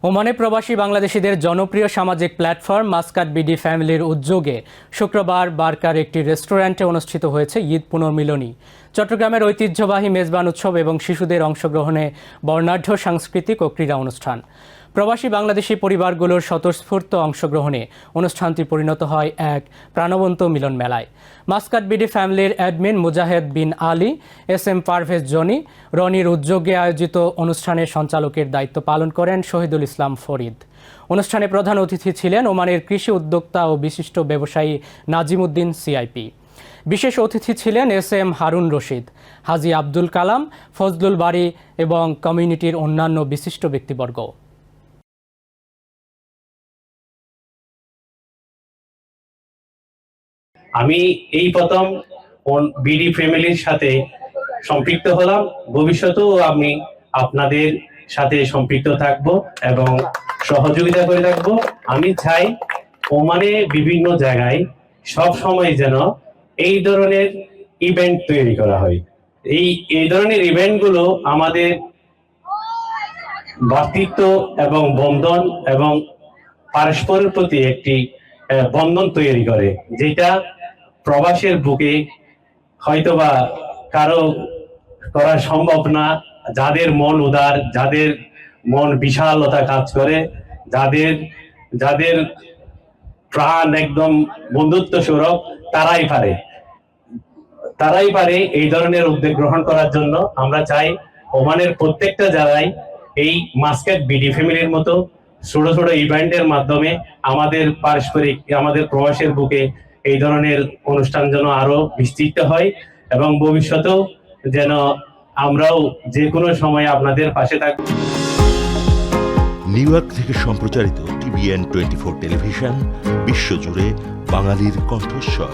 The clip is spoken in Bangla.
ওমানে প্রবাসী বাংলাদেশিদের জনপ্রিয় সামাজিক প্ল্যাটফর্ম মাসকাট বিডি ফ্যামিলির উদ্যোগে শুক্রবার বারকার একটি রেস্টুরেন্টে অনুষ্ঠিত হয়েছে ঈদ পুনর্মিলনী। চট্টগ্রামের ঐতিহ্যবাহী মেজবান উৎসব এবং শিশুদের অংশগ্রহণে বর্ণাঢ্য সাংস্কৃতিক ও ক্রীড়া অনুষ্ঠান। প্রবাসী বাংলাদেশি পরিবারগুলোর স্বতঃস্ফূর্ত অংশগ্রহণে অনুষ্ঠানটি পরিণত হয় এক প্রাণবন্ত মিলন মেলায়। মাসকাট বিডি ফ্যামিলির অ্যাডমিন মুজাহেদ বিন আলী, SM পারভেজ জনি, রনির উদ্যোগে আয়োজিত অনুষ্ঠানের সঞ্চালকের দায়িত্ব পালন করেন শহীদুল ইসলাম ফরিদ। অনুষ্ঠানে প্রধান অতিথি ছিলেন ওমানের কৃষি উদ্যোক্তা ও বিশিষ্ট ব্যবসায়ী নাজিম উদ্দিন CIP। বিশেষ অতিথি ছিলেন SM হারুন রশিদ, হাজী আব্দুল কালাম, ফজলুল বারী এবং কমিউনিটির অন্যান্য বিশিষ্ট ব্যক্তিবর্গ। আমি এই প্রথম বিডি ফ্যামিলির সাথে সম্পৃক্ত হলাম। ভবিষ্যতেও আমি আপনাদের সাথে সম্পৃক্ত থাকব এবং সহযোগিতা করে থাকবো। আমি চাই ওমানে বিভিন্ন জায়গায় সব সময় যেন এই ধরনের ইভেন্ট তৈরি করা হয়। এই ধরনের ইভেন্টগুলো আমাদের ভ্রাতৃত্ব এবং বন্ধন এবং পারস্পরের প্রতি একটি বন্ধন তৈরি করে, যেটা প্রবাসের বুকে হয়তোবা কারো করা সম্ভব না। যাদের মন উদার, যাদের মন বিশালতা কাজ করে, যাদের প্রাণ একদম বন্ধুত্ব স্বরূপ, তারাই পারে এই ধরনের উদ্যোগ গ্রহণ করার জন্য। আমরা চাই ওমানের প্রত্যেকটা জায়গায় এই মাসকাট বিডি ফ্যামিলির মতো ছোট ছোট ইভেন্টের মাধ্যমে আমাদের পারস্পরিক, আমাদের প্রবাসের বুকে এই ধরনের অনুষ্ঠান যেন আরো বিস্তৃত হয় এবং ভবিষ্যতেও যেন আমরাও যে কোনো সময় আপনাদের পাশে থাকব। নিউ ইয়র্ক থেকে সম্প্রচারিত TVN 24 টেলিভিশন বিশ্বজুড়ে বাঙালির কণ্ঠস্বর।